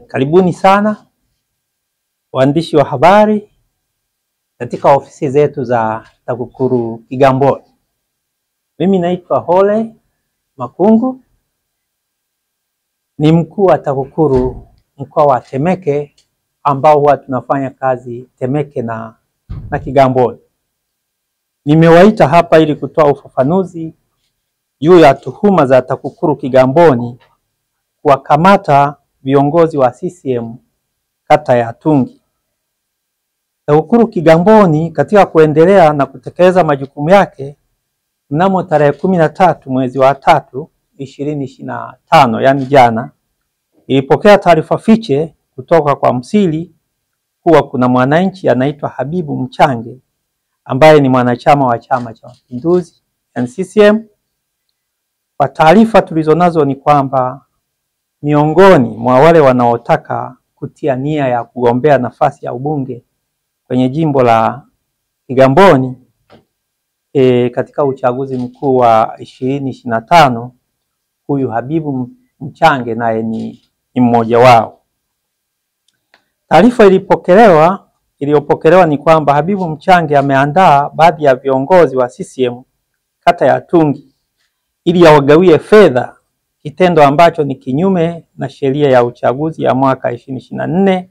Karibuni sana waandishi wa habari katika ofisi zetu za TAKUKURU Kigamboni. Mimi naitwa Hole Makungu, ni mkuu wa TAKUKURU mkoa wa Temeke, ambao huwa tunafanya kazi Temeke na Kigamboni. Nimewaita hapa ili kutoa ufafanuzi juu ya tuhuma za TAKUKURU Kigamboni kuwakamata viongozi wa CCM kata ya Tungi. TAKUKURU Kigamboni katika kuendelea na kutekeleza majukumu yake, mnamo tarehe 13 mwezi wa 3 2025, yani jana, ilipokea taarifa fiche kutoka kwa msili kuwa kuna mwananchi anaitwa Habibu Mchange ambaye ni mwanachama wa Chama cha Mapinduzi yani CCM. Kwa taarifa tulizonazo ni kwamba miongoni mwa wale wanaotaka kutia nia ya kugombea nafasi ya ubunge kwenye jimbo la Kigamboni katika uchaguzi mkuu wa 2025, huyu Habibu Mchange naye ni mmoja wao. Taarifa iliyopokelewa ni kwamba Habibu Mchange ameandaa baadhi ya viongozi wa CCM kata ya Tungi ili awagawie fedha, kitendo ambacho ni kinyume na sheria ya uchaguzi ya mwaka 2024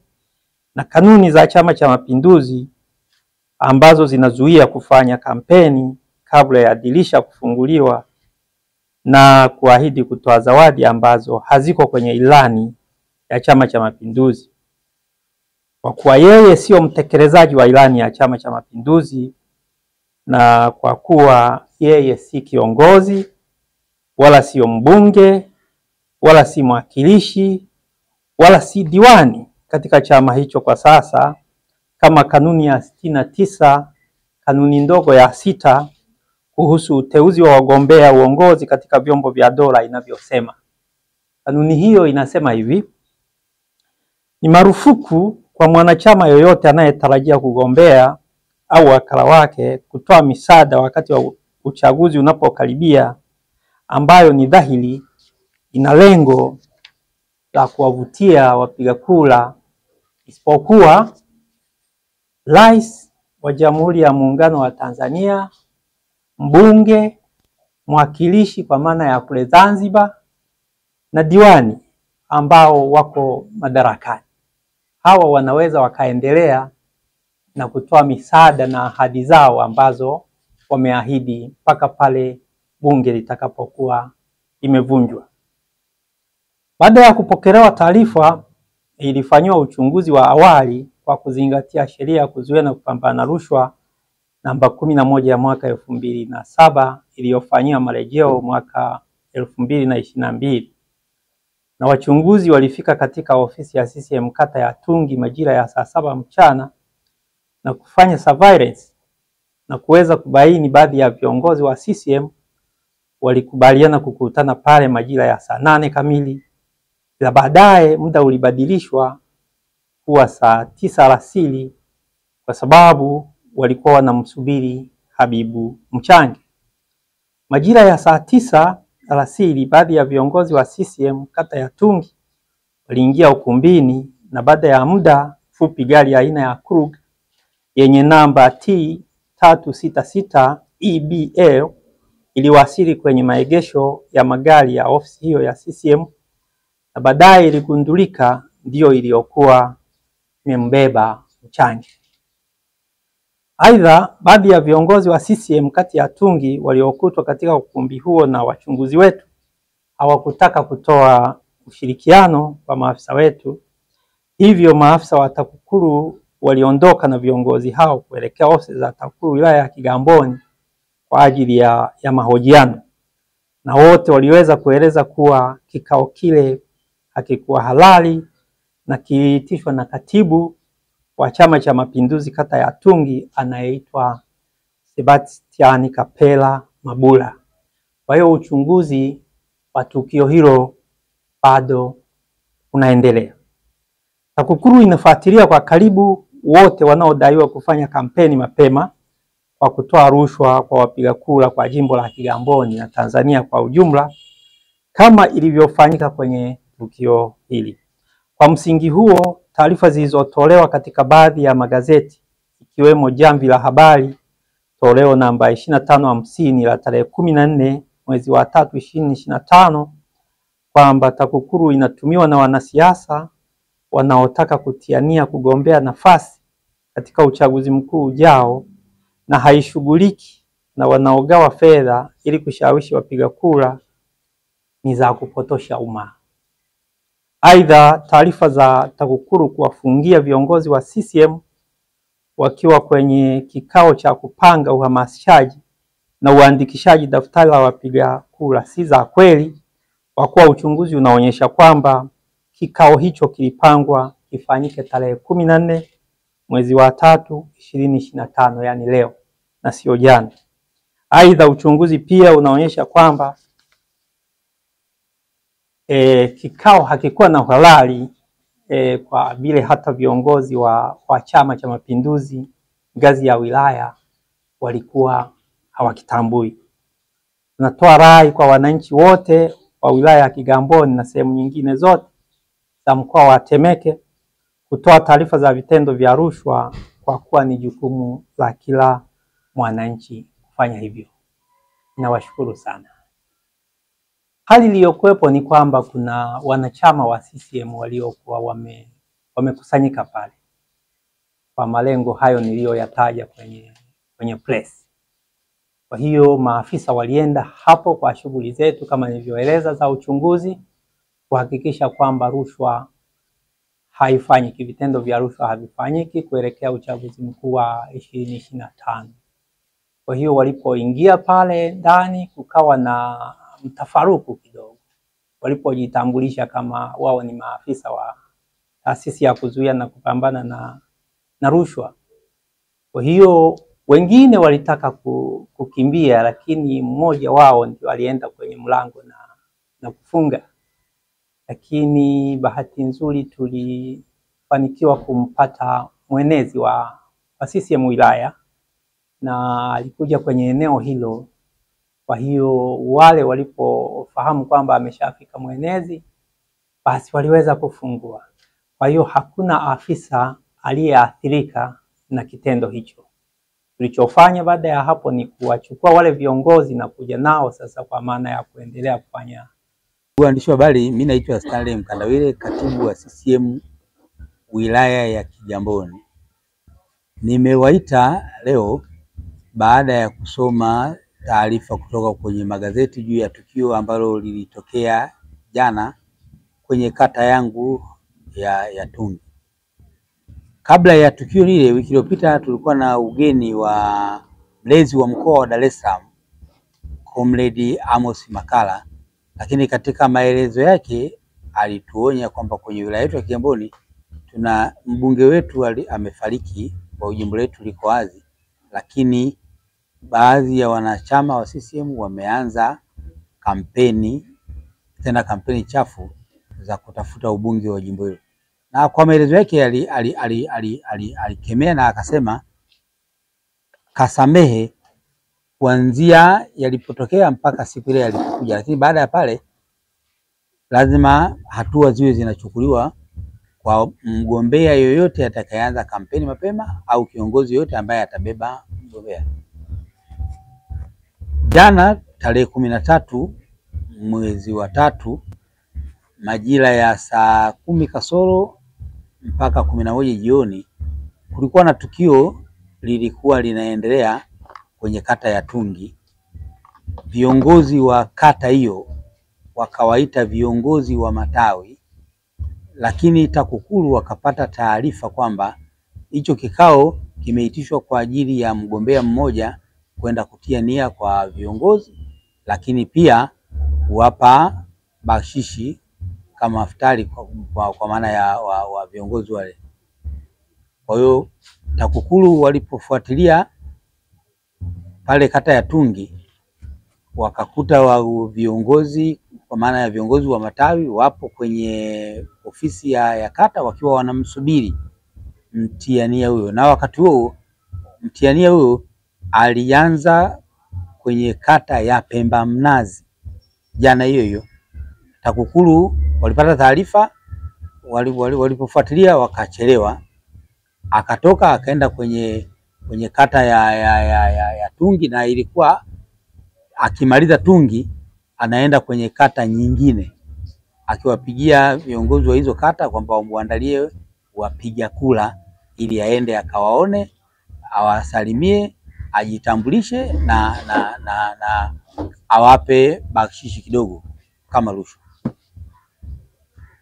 na kanuni za Chama cha Mapinduzi ambazo zinazuia kufanya kampeni kabla ya dirisha kufunguliwa na kuahidi kutoa zawadi ambazo haziko kwenye ilani ya Chama cha Mapinduzi. Kwa kuwa yeye sio mtekelezaji wa ilani ya Chama cha Mapinduzi, na kwa kuwa yeye si kiongozi wala sio mbunge wala si mwakilishi wala si diwani katika chama hicho kwa sasa, kama kanuni ya 69 kanuni ndogo ya 6 kuhusu uteuzi wa wagombea uongozi katika vyombo vya dola inavyosema. Kanuni hiyo inasema hivi: ni marufuku kwa mwanachama yoyote anayetarajia kugombea au wakala wake kutoa misaada wakati wa uchaguzi unapokaribia, ambayo ni dhahiri ina lengo la kuwavutia wapiga kura, isipokuwa Rais wa Jamhuri ya Muungano wa Tanzania, mbunge, mwakilishi kwa maana ya kule Zanzibar, na diwani ambao wako madarakani. Hawa wanaweza wakaendelea na kutoa misaada na ahadi zao ambazo wameahidi mpaka pale bunge litakapokuwa imevunjwa. Baada ya kupokelewa taarifa, ilifanywa uchunguzi wa awali kwa kuzingatia sheria ya kuzuia na kupambana na rushwa namba 11 ya mwaka 2007 iliyofanywa marejeo mwaka 2022. Na wachunguzi walifika katika ofisi ya CCM kata ya Tungi majira ya saa 7 mchana na kufanya surveillance na kuweza kubaini baadhi ya viongozi wa CCM walikubaliana kukutana pale majira ya saa 8 kamili. Ila baadaye muda ulibadilishwa kuwa saa 9 alasiri kwa sababu walikuwa wanamsubiri Habibu Mchange. Majira ya saa 9 alasiri baadhi ya viongozi wa CCM kata ya Tungi waliingia ukumbini, na baada ya muda fupi gari aina ya Krug yenye namba T366 EBL iliwasili kwenye maegesho ya magari ya ofisi hiyo ya CCM, na baadaye iligundulika ndio iliyokuwa imembeba Mchange. Aidha, baadhi ya viongozi wa CCM kati ya Tungi waliokutwa katika ukumbi huo na wachunguzi wetu hawakutaka kutoa ushirikiano kwa maafisa wetu. Hivyo maafisa wa TAKUKURU waliondoka na viongozi hao kuelekea ofisi za TAKUKURU wilaya ya Kigamboni kwa ajili ya mahojiano, na wote waliweza kueleza kuwa kikao kile hakikuwa halali na kiliitishwa na katibu wa Chama cha Mapinduzi kata ya Tungi anayeitwa Sebastian Kapela Mabula. Kwa hiyo uchunguzi wa tukio hilo bado unaendelea. TAKUKURU inafuatilia kwa karibu wote wanaodaiwa kufanya kampeni mapema kwa kutoa rushwa kwa wapiga kura kwa jimbo la Kigamboni na Tanzania kwa ujumla, kama ilivyofanyika kwenye tukio hili. Kwa msingi huo, taarifa zilizotolewa katika baadhi ya magazeti ikiwemo Jamvi la Habari toleo namba 2550 la tarehe 14 mwezi wa 3 2025 kwamba TAKUKURU inatumiwa na wanasiasa wanaotaka kutiania kugombea nafasi katika uchaguzi mkuu ujao na haishughuliki na wanaogawa fedha ili kushawishi wapiga kura ni za kupotosha umma. Aidha, taarifa za TAKUKURU kuwafungia viongozi wa CCM wakiwa kwenye kikao cha kupanga uhamasishaji na uandikishaji daftari la wapiga kura si za kweli, kwa kuwa uchunguzi unaonyesha kwamba kikao hicho kilipangwa kifanyike tarehe 14 mwezi wa 3 2025, yani leo na sio jana. Aidha, uchunguzi pia unaonyesha kwamba kikao hakikuwa na uhalali kwa vile hata viongozi wa Chama cha Mapinduzi ngazi ya wilaya walikuwa hawakitambui. Tunatoa rai kwa wananchi wote wa wilaya ya Kigamboni na sehemu nyingine zote za mkoa wa Temeke kutoa taarifa za vitendo vya rushwa, kwa kuwa ni jukumu la kila mwananchi kufanya hivyo. Nawashukuru sana. Hali iliyokuwepo ni kwamba kuna wanachama wa CCM waliokuwa wamekusanyika pale kwa malengo hayo niliyoyataja kwenye press. Kwa hiyo maafisa walienda hapo kwa shughuli zetu kama nilivyoeleza za uchunguzi, kuhakikisha kwamba rushwa haifanyiki, vitendo vya rushwa havifanyiki kuelekea uchaguzi mkuu wa 2025. Kwa hiyo walipoingia pale ndani kukawa na mtafaruku kidogo walipojitambulisha kama wao ni maafisa wa taasisi ya kuzuia na kupambana na rushwa. Kwa hiyo wengine walitaka kukimbia, lakini mmoja wao ndio alienda kwenye mlango na kufunga. Lakini bahati nzuri tulifanikiwa kumpata mwenezi wa CCM wilaya na alikuja kwenye eneo hilo. Kwa hiyo wale walipofahamu kwamba ameshafika mwenezi, basi waliweza kufungua. Kwa hiyo hakuna afisa aliyeathirika na kitendo hicho. Tulichofanya baada ya hapo ni kuwachukua wale viongozi na kuja nao sasa kwa maana ya kuendelea kufanya. Waandishi wa habari, mimi naitwa Stanley Mkandawile, katibu wa CCM wilaya ya Kigamboni. Nimewaita leo baada ya kusoma taarifa kutoka kwenye magazeti juu ya tukio ambalo lilitokea jana kwenye kata yangu ya Tungi. Kabla ya tukio lile, wiki iliyopita tulikuwa na ugeni wa mlezi wa mkoa wa Dar es Salaam, Comrade Amos Makalla, lakini katika maelezo yake alituonya kwamba kwenye wilaya yetu ya Kigamboni tuna mbunge wetu amefariki, kwa jimbo letu liko wazi, lakini baadhi ya wanachama wa CCM wameanza kampeni, tena kampeni chafu za kutafuta ubunge wa jimbo hilo. Na kwa maelezo yake alikemea na akasema kasamehe kuanzia yalipotokea mpaka siku ile yalipokuja, lakini baada ya pale lazima hatua ziwe zinachukuliwa kwa mgombea yoyote atakayeanza kampeni mapema au kiongozi yoyote ambaye atabeba mgombea. Jana tarehe 13 mwezi wa 3 majira ya saa 10 kasoro mpaka 11 jioni kulikuwa na tukio lilikuwa linaendelea kwenye kata ya Tungi. Viongozi wa kata hiyo wakawaita viongozi wa matawi, lakini TAKUKURU wakapata taarifa kwamba hicho kikao kimeitishwa kwa ajili ya mgombea mmoja kwenda kutia nia kwa viongozi, lakini pia kuwapa bakshishi kama iftari kwa maana ya wa viongozi wale. Kwa hiyo TAKUKURU walipofuatilia pale kata ya Tungi wakakuta wa viongozi kwa maana ya viongozi wa matawi wapo kwenye ofisi ya kata wakiwa wanamsubiri mtiania huyo, na wakati huo mtiania huyo alianza kwenye kata ya Pemba Mnazi. Jana hiyo TAKUKURU walipata taarifa, walipofuatilia wakachelewa, akatoka akaenda kwenye kata ya Tungi, na ilikuwa akimaliza Tungi anaenda kwenye kata nyingine, akiwapigia viongozi wa hizo kata kwamba wamuandalie wapiga kura ili aende akawaone, awasalimie, ajitambulishe na awape bakshishi kidogo kama rushwa.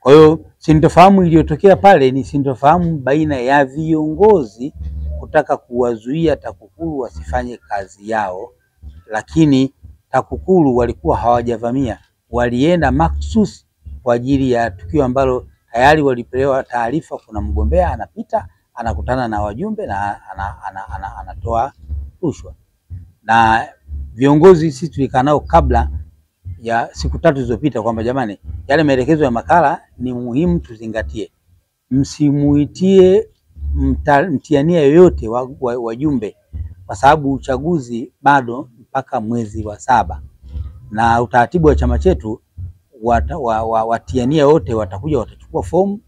Kwa hiyo sintofahamu iliyotokea pale ni sintofahamu baina ya viongozi kutaka kuwazuia TAKUKURU wasifanye kazi yao, lakini TAKUKURU walikuwa hawajavamia, walienda maksusi kwa ajili ya tukio ambalo tayari walipewa taarifa kuna mgombea anapita, anakutana na wajumbe na anatoa rushwa. Na viongozi sisi tulikaa nao kabla ya siku 3 zilizopita kwamba jamani, yale maelekezo ya makala ni muhimu tuzingatie. Msimuitie mtiania yoyote wajumbe, kwa sababu uchaguzi bado mpaka mwezi wa 7, na utaratibu wa chama chetu watiania wote watakuja, watachukua fomu,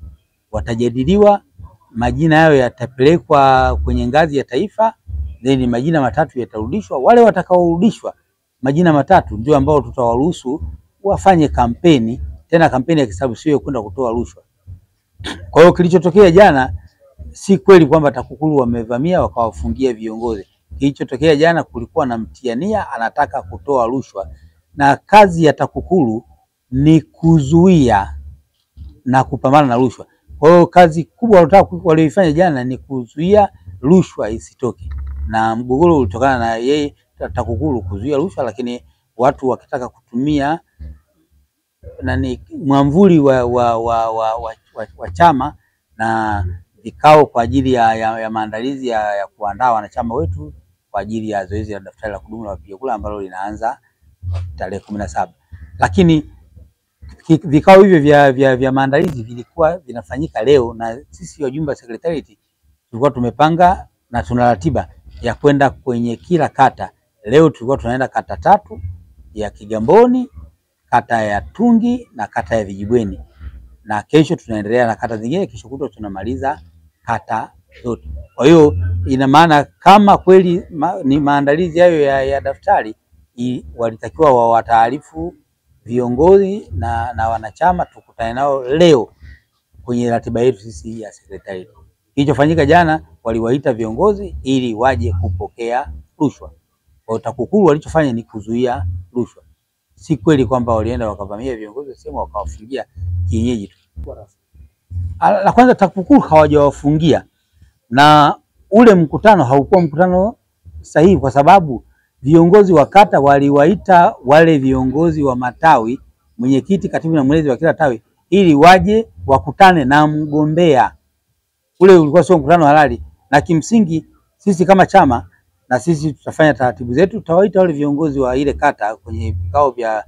watajadiliwa, majina yao yatapelekwa kwenye ngazi ya taifa, then majina 3 yatarudishwa. Wale watakaorudishwa majina 3 ndio ambao tutawaruhusu wafanye kampeni, tena kampeni ya kisababu, sio kwenda kutoa rushwa. Kwa hiyo kilichotokea jana si kweli kwamba TAKUKURU wamevamia wakawafungia viongozi. Kilichotokea jana, kulikuwa na mtiania anataka kutoa rushwa, na kazi ya TAKUKURU ni kuzuia na kupambana na rushwa. Kwa hiyo kazi kubwa walioifanya jana ni kuzuia rushwa isitoke, na mgogoro ulitokana na yeye TAKUKURU kuzuia rushwa, lakini watu wakitaka kutumia mwamvuli wa chama na vikao kwa ajili ya maandalizi ya kuandaa wanachama wetu kwa ajili ya zoezi la daftari la kudumu la wapiga kura ambalo linaanza tarehe 17. Lakini vikao hivyo vya maandalizi vilikuwa vinafanyika leo, na sisi wajumbe wa secretariat tulikuwa tumepanga na tuna ratiba ya kwenda kwenye kila kata. Leo tulikuwa tunaenda kata 3 ya Kigamboni, kata ya Tungi na kata ya Vijibweni, na kesho tunaendelea na kata zingine, kesho kutwa tunamaliza kata zote. Kwa hiyo ina maana kama kweli ni maandalizi hayo ya daftari, walitakiwa wawataarifu viongozi na wanachama, tukutane nao leo kwenye ratiba yetu sisi ya secretariat. Kilichofanyika jana, waliwaita viongozi ili waje kupokea rushwa. Kwa TAKUKURU walichofanya ni kuzuia rushwa. Si kweli kwamba walienda wakavamia viongozi sema wakawafungia kienyeji tu. La kwanza, TAKUKURU hawajawafungia, na ule mkutano haukuwa mkutano sahihi, kwa sababu viongozi wa kata waliwaita wale viongozi wa matawi, mwenyekiti, katibu na mwenezi wa kila tawi, ili waje wakutane na mgombea. Ule ulikuwa sio mkutano halali, na kimsingi sisi kama chama na sisi tutafanya taratibu zetu, tutawaita wale viongozi wa ile kata kwenye vikao vya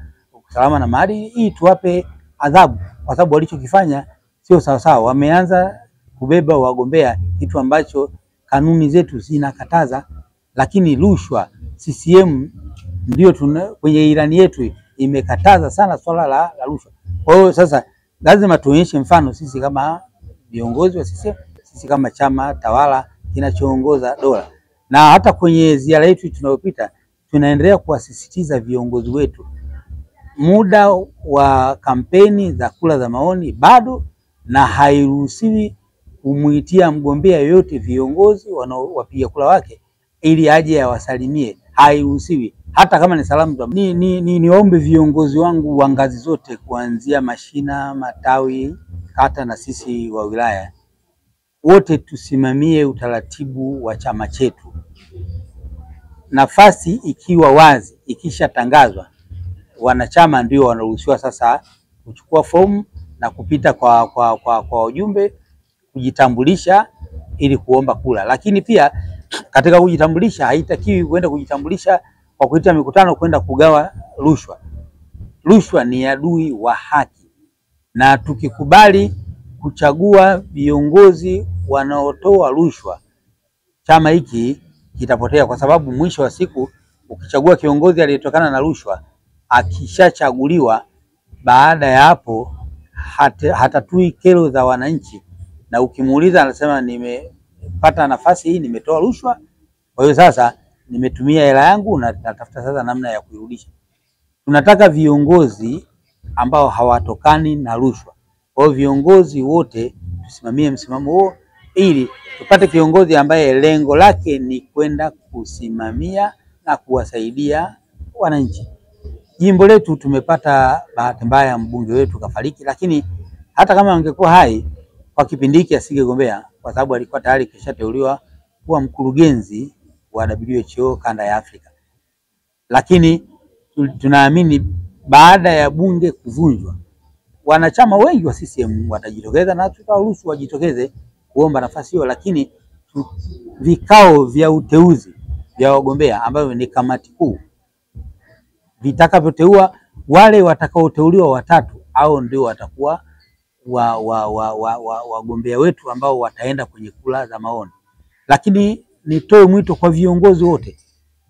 usalama na maadili ili tuwape adhabu, kwa sababu walichokifanya sio sawa sawa. Wameanza kubeba wagombea, kitu ambacho kanuni zetu zinakataza, lakini rushwa CCM ndio kwenye ilani yetu imekataza sana swala la rushwa. Kwa hiyo sasa lazima tuonyeshe mfano sisi kama viongozi wa CCM, sisi kama chama tawala kinachoongoza dola. Na hata kwenye ziara yetu tunayopita tunaendelea kuwasisitiza viongozi wetu, muda wa kampeni za kura za maoni bado, na hairuhusiwi kumuitia mgombea yoyote viongozi wanaowapiga kura wake ili aje awasalimie. Hairuhusiwi, hata kama ni salamu za niombe viongozi wangu wa ngazi zote kuanzia mashina, matawi, kata na sisi wa wilaya wote tusimamie utaratibu wa chama chetu. Nafasi ikiwa wazi, ikishatangazwa, wanachama ndio wanaruhusiwa sasa kuchukua fomu na kupita kwa wajumbe kujitambulisha ili kuomba kura. Lakini pia katika kujitambulisha, haitakiwi kwenda kujitambulisha kwa kuita mikutano kwenda kugawa rushwa. Rushwa ni adui wa haki, na tukikubali kuchagua viongozi wanaotoa rushwa, chama hiki kitapotea, kwa sababu mwisho wa siku ukichagua kiongozi aliyetokana na rushwa, akishachaguliwa, baada ya hapo hatatui kero za wananchi, na ukimuuliza anasema nimepata nafasi hii, nimetoa rushwa, kwa hiyo sasa nimetumia hela yangu na natafuta sasa namna ya kuirudisha. Tunataka viongozi ambao hawatokani na rushwa. Kwa hiyo viongozi wote tusimamie msimamo huo ili tupate kiongozi ambaye lengo lake ni kwenda kusimamia na kuwasaidia wananchi. Jimbo letu tumepata bahati mbaya, mbunge wetu kafariki, lakini hata kama angekuwa hai kwa kipindi hiki asingegombea, kwa sababu alikuwa tayari kishateuliwa kuwa mkurugenzi wa WHO kanda ya Afrika. Lakini tunaamini baada ya bunge kuvunjwa, wanachama wengi wa CCM watajitokeza na tutawaruhusu wajitokeze kuomba nafasi hiyo, lakini vikao vya uteuzi vya wagombea ambavyo ni kamati kuu vitakavyoteua wale watakaoteuliwa watatu au ndio watakuwa wagombea wetu ambao wataenda kwenye kura za maoni. Lakini nitoe mwito kwa viongozi wote,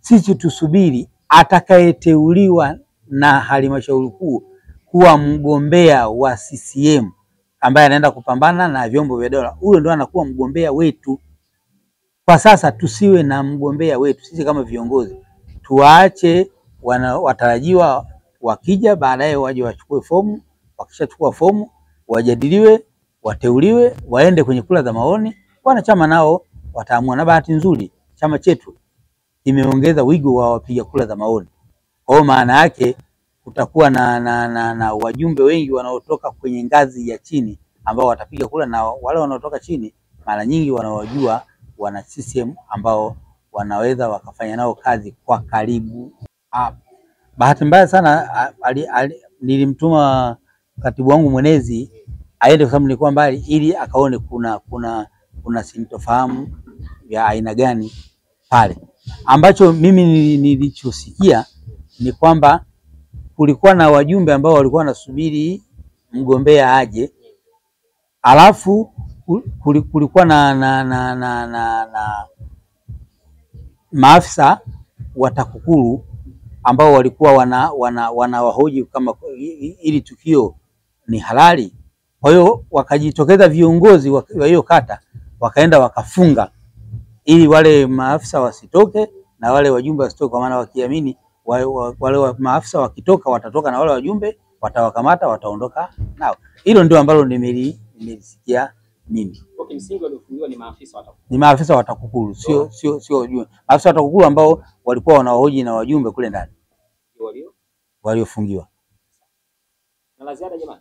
sisi tusubiri atakayeteuliwa na halmashauri kuu kuwa mgombea wa CCM ambaye anaenda kupambana na vyombo vya dola, huyo ndio anakuwa mgombea wetu. Kwa sasa tusiwe na mgombea wetu sisi kama viongozi, tuache watarajiwa wakija baadaye waje wachukue fomu, wakishachukua fomu wajadiliwe, wateuliwe, waende kwenye kura za maoni, wanachama nao wataamua. Na bahati nzuri chama chetu imeongeza wigo wa wapiga kura za maoni. Kwa maana yake kutakuwa na wajumbe wengi wanaotoka kwenye ngazi ya chini ambao watapiga kura, na wale wanaotoka chini mara nyingi wanawajua wana CCM ambao wanaweza wakafanya nao kazi kwa karibu. Bahati mbaya sana nilimtuma katibu wangu mwenezi aende, kwa sababu nilikuwa mbali, ili akaone kuna sintofahamu ya aina gani pale. Ambacho mimi nilichosikia ni kwamba kulikuwa na wajumbe ambao walikuwa wanasubiri mgombea aje, alafu kulikuwa na maafisa wa TAKUKURU ambao walikuwa wanawahoji kama ili tukio ni halali. Kwa hiyo wakajitokeza viongozi wa hiyo kata, wakaenda wakafunga ili wale maafisa wasitoke na wale wajumbe wasitoke, kwa maana wakiamini wale maafisa wakitoka watatoka na wale wajumbe watawakamata, wataondoka nao. Hilo ndio ambalo nimelisikia mimi. Okay, msingi waliofungiwa ni maafisa wa TAKUKURU. Ni maafisa wa TAKUKURU, sio wajumbe. Maafisa wa TAKUKURU ambao walikuwa wanahoji na wajumbe kule ndani waliofungiwa. Na la ziada jamani.